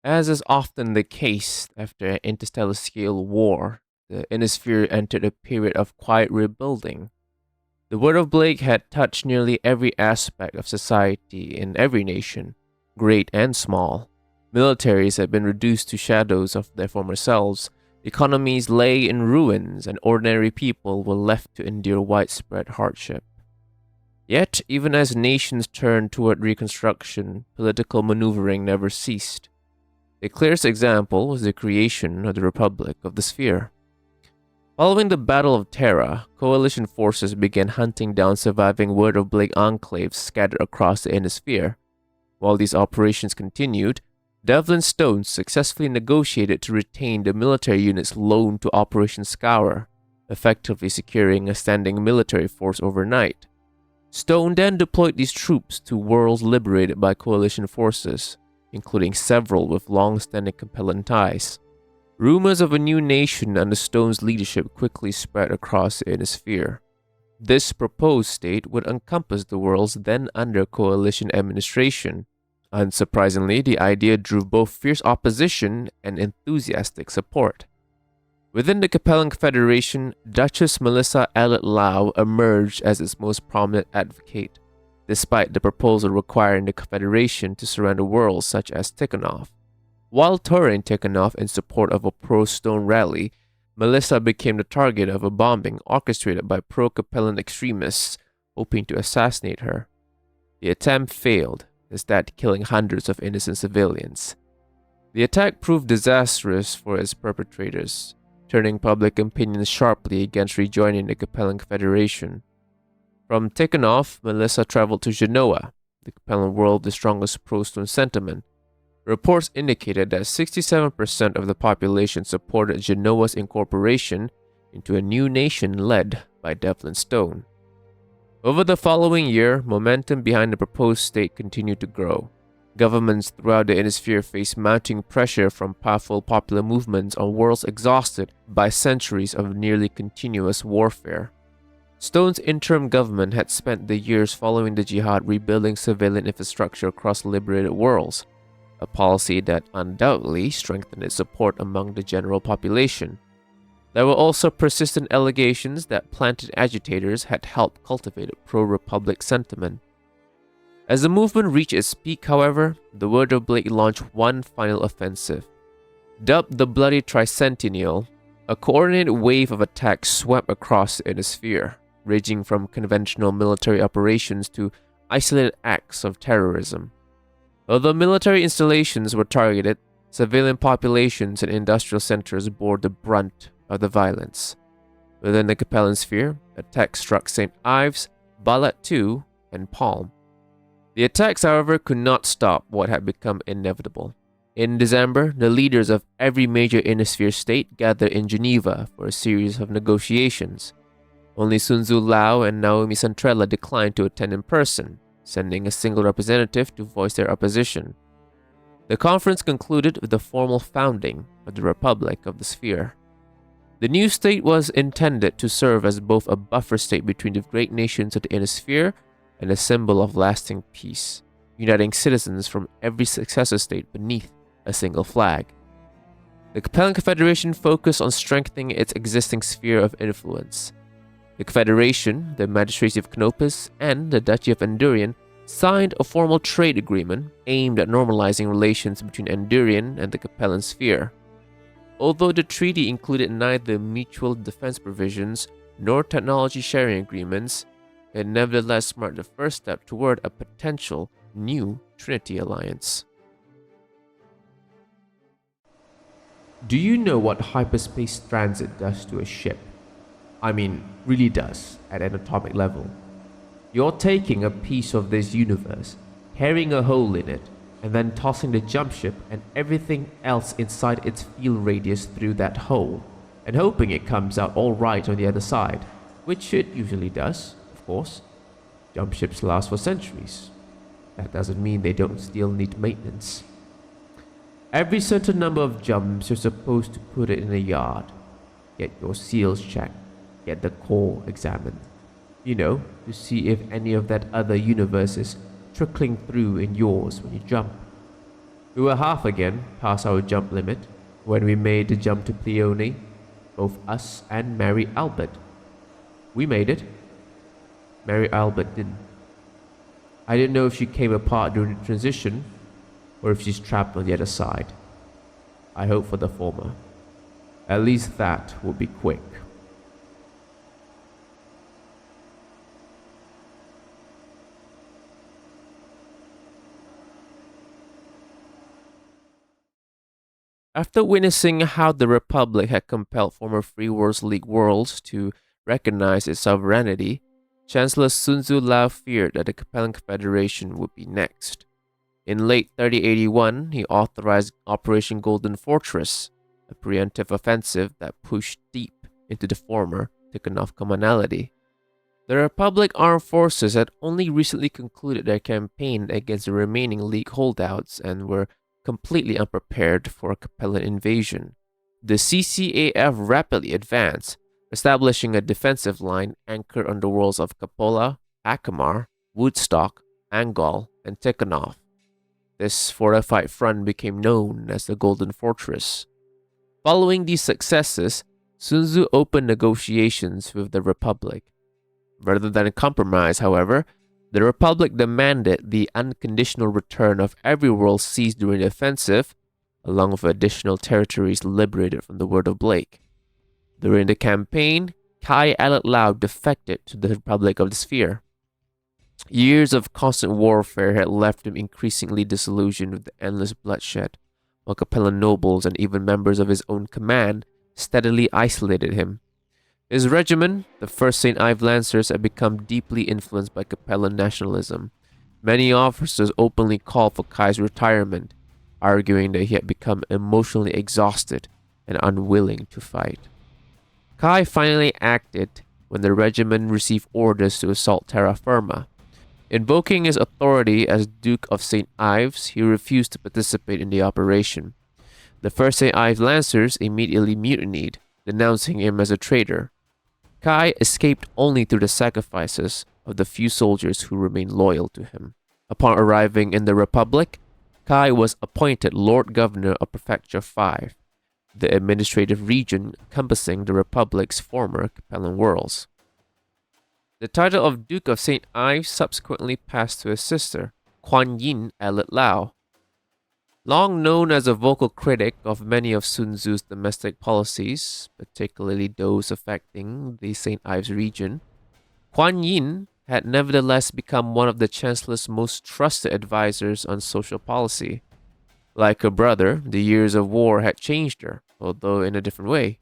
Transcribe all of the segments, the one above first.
As is often the case after an interstellar scale war, the Innisphere entered a period of quiet rebuilding. The word of Blake had touched nearly every aspect of society in every nation, great and small. Militaries had been reduced to shadows of their former selves, economies lay in ruins, and ordinary people were left to endure widespread hardship. Yet, even as nations turned toward reconstruction, political maneuvering never ceased. The clearest example was the creation of the Republic of the Sphere. Following the Battle of Terra, coalition forces began hunting down surviving Word of Blake enclaves scattered across the Innisphere. While these operations continued, Devlin Stone successfully negotiated to retain the military units loaned to Operation Scour, effectively securing a standing military force overnight. Stone then deployed these troops to worlds liberated by coalition forces, including several with long-standing Capellan ties. Rumors of a new nation under Stone's leadership quickly spread across the Innisphere. This proposed state would encompass the worlds then under coalition administration. Unsurprisingly, the idea drew both fierce opposition and enthusiastic support. Within the Capellan Confederation, Duchess Melissa Elliott Lau emerged as its most prominent advocate, despite the proposal requiring the Confederation to surrender worlds such as Tikhonov. While touring Tikhonov in support of a pro-Stone rally, Melissa became the target of a bombing orchestrated by pro-Capellan extremists hoping to assassinate her. The attempt failed, instead killing hundreds of innocent civilians. The attack proved disastrous for its perpetrators, turning public opinion sharply against rejoining the Capellan Confederation. From Tikhonov, Melissa traveled to Genoa, the Capellan world with the strongest pro-Stone sentiment. Reports indicated that 67% of the population supported Genoa's incorporation into a new nation led by Devlin Stone. Over the following year, momentum behind the proposed state continued to grow. Governments throughout the Innisphere faced mounting pressure from powerful popular movements on worlds exhausted by centuries of nearly continuous warfare. Stone's interim government had spent the years following the jihad rebuilding civilian infrastructure across liberated worlds, a policy that undoubtedly strengthened its support among the general population. There were also persistent allegations that planted agitators had helped cultivate a pro-republic sentiment. As the movement reached its peak, however, the Word of Blake launched one final offensive. Dubbed the Bloody Tricentennial, a coordinated wave of attacks swept across the Innisphere, ranging from conventional military operations to isolated acts of terrorism. Although military installations were targeted, civilian populations and industrial centers bore the brunt of the violence. Within the Capellan sphere, attacks struck St. Ives, Balat II, and Palm. The attacks, however, could not stop what had become inevitable. In December, the leaders of every major Innisphere state gathered in Geneva for a series of negotiations. Only Sun Tzu Lao and Naomi Centrella declined to attend in person, sending a single representative to voice their opposition. The conference concluded with the formal founding of the Republic of the Sphere. The new state was intended to serve as both a buffer state between the great nations of the Innisphere and a symbol of lasting peace, uniting citizens from every successor state beneath a single flag. The Capellan Confederation focused on strengthening its existing sphere of influence. The Confederation, the Magistracy of Canopus, and the Duchy of Endurian signed a formal trade agreement aimed at normalizing relations between Endurian and the Capellan sphere. Although the treaty included neither mutual defense provisions nor technology sharing agreements, it nevertheless marked the first step toward a potential new Trinity alliance. Do you know what hyperspace transit does to a ship? I mean, really does, at an atomic level. You're taking a piece of this universe, tearing a hole in it, and then tossing the jump ship and everything else inside its field radius through that hole, and hoping it comes out all right on the other side, which it usually does, of course. Jump ships last for centuries. That doesn't mean they don't still need maintenance. Every certain number of jumps you're supposed to put it in a yard, get your seals checked, get the core examined. You know, to see if any of that other universe is trickling through in yours when you jump. We were half again past our jump limit when we made the jump to Pleone, both us and Mary Albert. We made it. Mary Albert didn't. I didn't know if she came apart during the transition or if she's trapped on the other side. I hope for the former. At least that will be quick. After witnessing how the Republic had compelled former Free Worlds League worlds to recognize its sovereignty, Chancellor Sun Tzu Lao feared that the Capellan Confederation would be next. In late 3081, he authorized Operation Golden Fortress, a preemptive offensive that pushed deep into the former Tikhonov commonality. The Republic Armed Forces had only recently concluded their campaign against the remaining League holdouts and were completely unprepared for a Capellan invasion. The CCAF rapidly advanced, establishing a defensive line anchored on the worlds of Capola, Akamar, Woodstock, Angol, and Tikhonov. This fortified front became known as the Golden Fortress. Following these successes, Sun Tzu opened negotiations with the Republic. Rather than compromise, however, the Republic demanded the unconditional return of every world seized during the offensive, along with additional territories liberated from the Word of Blake. During the campaign, Kai Alat Lao defected to the Republic of the Sphere. Years of constant warfare had left him increasingly disillusioned with the endless bloodshed, while Capellan nobles and even members of his own command steadily isolated him. His regiment, the 1st St. Ives Lancers, had become deeply influenced by Capellan nationalism. Many officers openly called for Kai's retirement, arguing that he had become emotionally exhausted and unwilling to fight. Kai finally acted when the regiment received orders to assault terra firma. Invoking his authority as Duke of St. Ives, he refused to participate in the operation. The 1st St. Ives Lancers immediately mutinied, denouncing him as a traitor. Kai escaped only through the sacrifices of the few soldiers who remained loyal to him. Upon arriving in the Republic, Kai was appointed Lord Governor of Prefecture 5, the administrative region encompassing the Republic's former Capellan worlds. The title of Duke of St. Ives subsequently passed to his sister, Kuan Yin Alat Lao. Long known as a vocal critic of many of Sun Tzu's domestic policies, particularly those affecting the St. Ives region, Kuan Yin had nevertheless become one of the Chancellor's most trusted advisors on social policy. Like her brother, the years of war had changed her, although in a different way.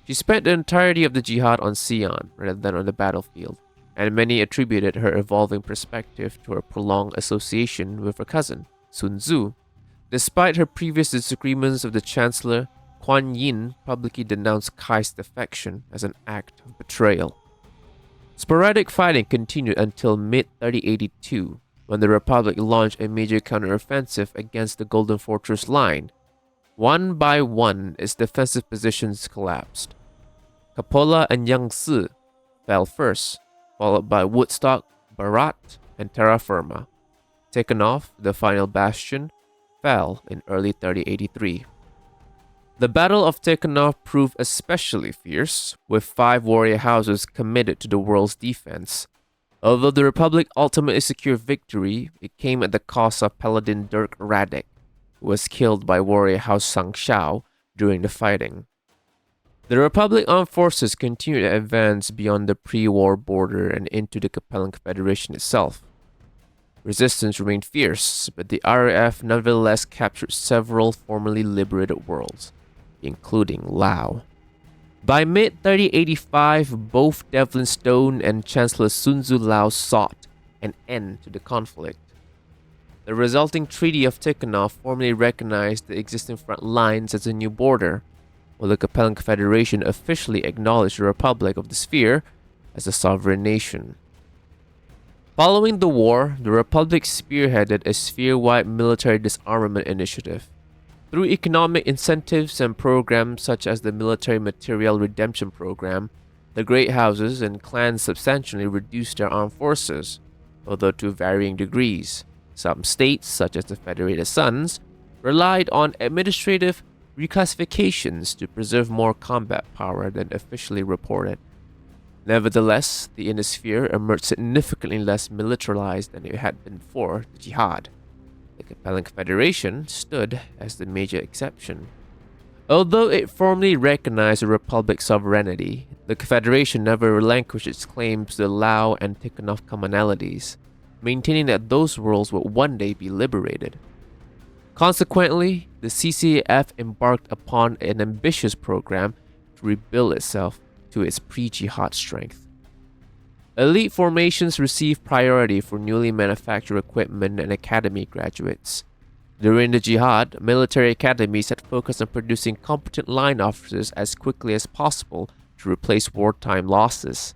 She spent the entirety of the jihad on Xi'an rather than on the battlefield, and many attributed her evolving perspective to her prolonged association with her cousin, Sun Tzu. Despite her previous disagreements with the Chancellor, Kuan Yin publicly denounced Kai's defection as an act of betrayal. Sporadic fighting continued until mid-3082, when the Republic launched a major counteroffensive against the Golden Fortress line. One by one, its defensive positions collapsed. Capola and Yangtze fell first, followed by Woodstock, Barat, and terra firma. Tikhonov, the final bastion, fell in early 3083. The Battle of Tikhonov proved especially fierce, with 5 warrior houses committed to the world's defense. Although the Republic ultimately secured victory, it came at the cost of Paladin Dirk Radek, who was killed by warrior house Sang Shao during the fighting. The Republic Armed Forces continued to advance beyond the pre-war border and into the Capellan Confederation itself. Resistance remained fierce, but the RAF nevertheless captured several formerly liberated worlds, including Lao. By mid-3085, both Devlin Stone and Chancellor Sun Tzu Lao sought an end to the conflict. The resulting Treaty of Tikhonov formally recognized the existing front lines as a new border, while the Capellan Confederation officially acknowledged the Republic of the Sphere as a sovereign nation. Following the war, the Republic spearheaded a sphere-wide military disarmament initiative. Through economic incentives and programs such as the Military Material Redemption Program, the Great Houses and clans substantially reduced their armed forces, although to varying degrees. Some states, such as the Federated Sons, relied on administrative reclassifications to preserve more combat power than officially reported. Nevertheless, the Innisphere emerged significantly less militarized than it had been before the Jihad. The Capellan Confederation stood as the major exception. Although it formally recognized the Republic's sovereignty, the Confederation never relinquished its claims to the Lao and Tikhonov commonalities, maintaining that those worlds would one day be liberated. Consequently, the CCAF embarked upon an ambitious program to rebuild itself to its pre-jihad strength. Elite formations received priority for newly manufactured equipment and academy graduates. During the jihad, military academies had focused on producing competent line officers as quickly as possible to replace wartime losses.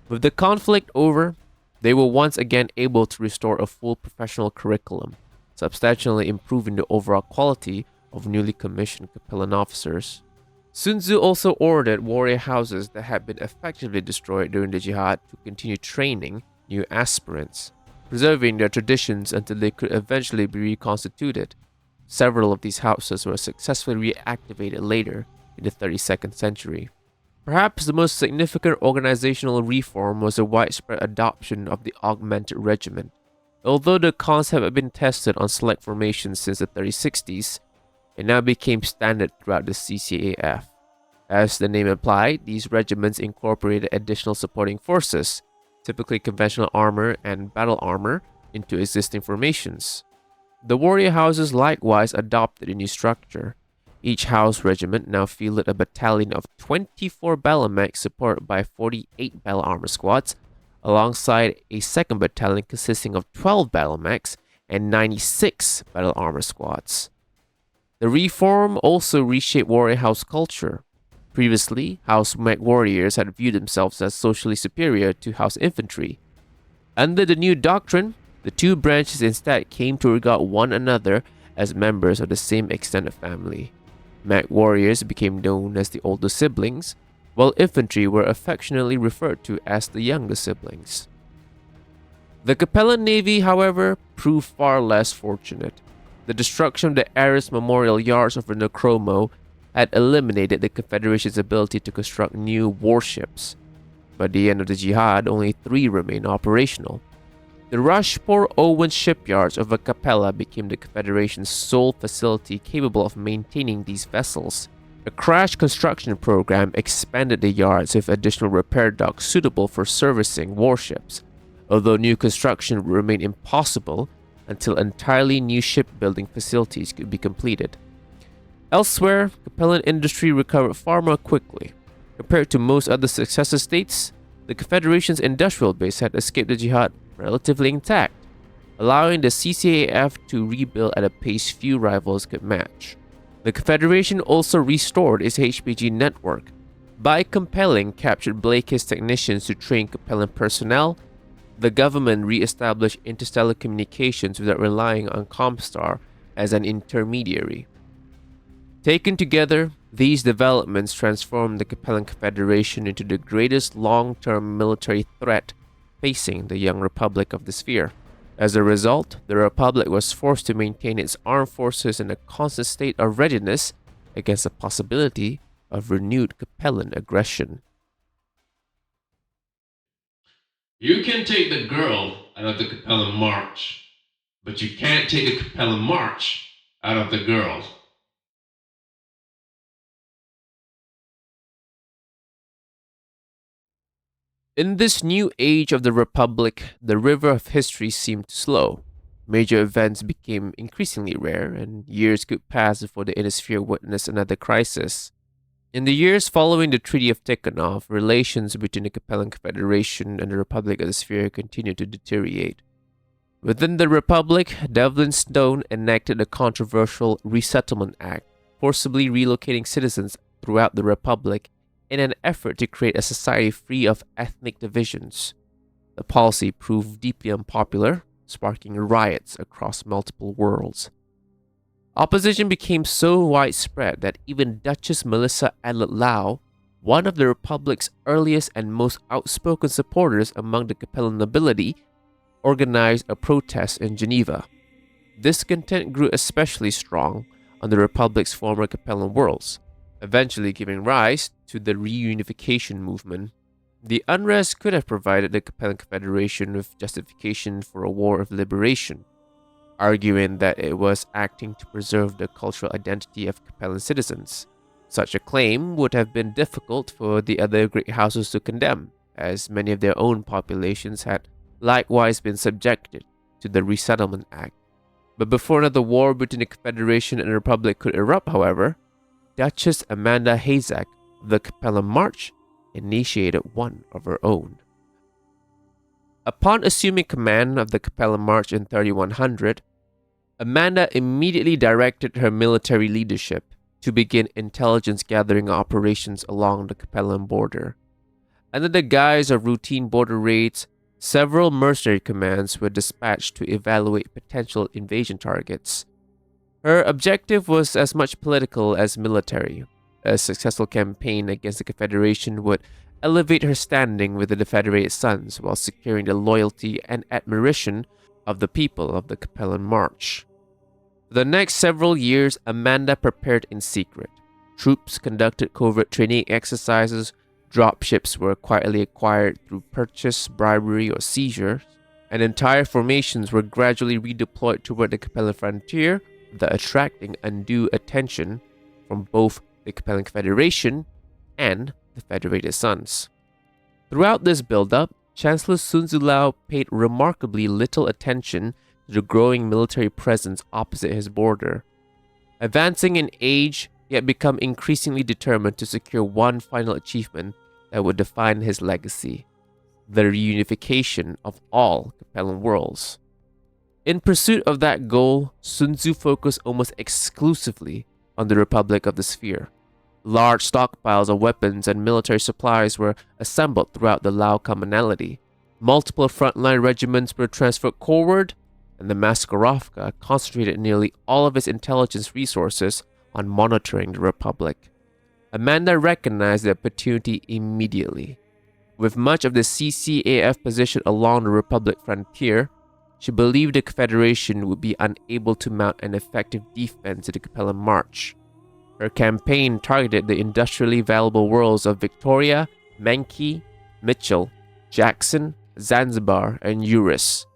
With the conflict over, they were once again able to restore a full professional curriculum, substantially improving the overall quality of newly commissioned Capellan officers. Sun Tzu also ordered warrior houses that had been effectively destroyed during the jihad to continue training new aspirants, preserving their traditions until they could eventually be reconstituted. Several of these houses were successfully reactivated later in the 32nd century. Perhaps the most significant organizational reform was the widespread adoption of the augmented regiment. Although the concept had been tested on select formations since the 3060s, it now became standard throughout the CCAF. As the name implied, these regiments incorporated additional supporting forces, typically conventional armor and battle armor, into existing formations. The warrior houses likewise adopted a new structure. Each house regiment now fielded a battalion of 24 battle mechs supported by 48 battle armor squads, alongside a second battalion consisting of 12 battle mechs and 96 battle armor squads. The reform also reshaped warrior house culture. Previously, house MechWarriors had viewed themselves as socially superior to house infantry. Under the new doctrine, the two branches instead came to regard one another as members of the same extended family. MechWarriors became known as the older siblings, while infantry were affectionately referred to as the younger siblings. The Capellan Navy, however, proved far less fortunate. The destruction of the Ares memorial yards of Necromo had eliminated the Confederation's ability to construct new warships. By the end of the jihad, only 3 remained operational. The Rushport Owen shipyards of Capella became the Confederation's sole facility capable of maintaining these vessels. A crash construction program expanded the yards with additional repair docks suitable for servicing warships, although new construction would remain impossible until entirely new shipbuilding facilities could be completed. Elsewhere, Capellan industry recovered far more quickly. Compared to most other successor states, the Confederation's industrial base had escaped the jihad relatively intact, allowing the CCAF to rebuild at a pace few rivals could match. The Confederation also restored its HPG network by compelling captured Blake's technicians to train Capellan personnel. The government re-established interstellar communications without relying on Comstar as an intermediary. Taken together, these developments transformed the Capellan Confederation into the greatest long-term military threat facing the young Republic of the Sphere. As a result, the Republic was forced to maintain its armed forces in a constant state of readiness against the possibility of renewed Capellan aggression. You can take the girl out of the Capellan March, but you can't take the Capellan March out of the girl. In this new age of the Republic, the river of history seemed to slow. Major events became increasingly rare, and years could pass before the Innisphere witnessed another crisis. In the years following the Treaty of Tikhonov, relations between the Capellan Confederation and the Republic of the Sphere continued to deteriorate. Within the Republic, Devlin Stone enacted a controversial Resettlement Act, forcibly relocating citizens throughout the Republic in an effort to create a society free of ethnic divisions. The policy proved deeply unpopular, sparking riots across multiple worlds. Opposition became so widespread that even Duchess Melissa Adlet-Lau, one of the Republic's earliest and most outspoken supporters among the Capellan nobility, organized a protest in Geneva. discontent grew especially strong on the Republic's former Capellan worlds, eventually giving rise to the reunification movement. The unrest could have provided the Capellan Confederation with justification for a war of liberation, arguing that it was acting to preserve the cultural identity of Capellan citizens. Such a claim would have been difficult for the other great houses to condemn, as many of their own populations had likewise been subjected to the Resettlement Act. But before another war between the Confederation and the Republic could erupt, however, Duchess Amanda Hasek of the Capellan March initiated one of her own. Upon assuming command of the Capellan March in 3100, Amanda immediately directed her military leadership to begin intelligence gathering operations along the Capellan border. Under the guise of routine border raids, several mercenary commands were dispatched to evaluate potential invasion targets. Her objective was as much political as military. A successful campaign against the Confederation would elevate her standing with the Confederate sons while securing the loyalty and admiration of the people of the Capellan March. For the next several years, Amanda prepared in secret. Troops conducted covert training exercises, dropships were quietly acquired through purchase, bribery, or seizure, and entire formations were gradually redeployed toward the Capellan frontier, thus attracting undue attention from both the Capellan Confederation and the Federated Sons. Throughout this build-up, Chancellor Sun Tzu paid remarkably little attention to the growing military presence opposite his border. Advancing in age, he had become increasingly determined to secure one final achievement that would define his legacy: the reunification of all Capellan worlds. In pursuit of that goal, Sun Tzu focused almost exclusively on the Republic of the Sphere. Large stockpiles of weapons and military supplies were assembled throughout the Lao commonality. Multiple frontline regiments were transferred forward, and the Maskarovka concentrated nearly all of its intelligence resources on monitoring the Republic. Amanda recognized the opportunity immediately. With much of the CCAF positioned along the Republic frontier, she believed the Confederation would be unable to mount an effective defense to the Capellan March. Her campaign targeted the industrially valuable worlds of Victoria, Menki, Mitchell, Jackson, Zanzibar, and Eurus.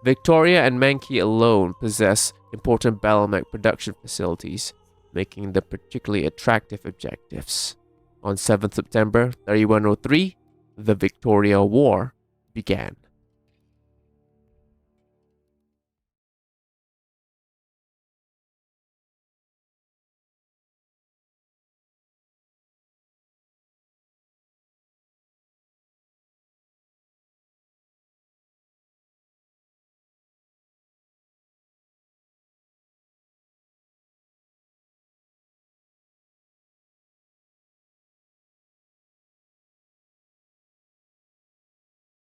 Victoria and Menki alone possess important Battletech production facilities, making them particularly attractive objectives. On 7th September 3103, the Victoria War began.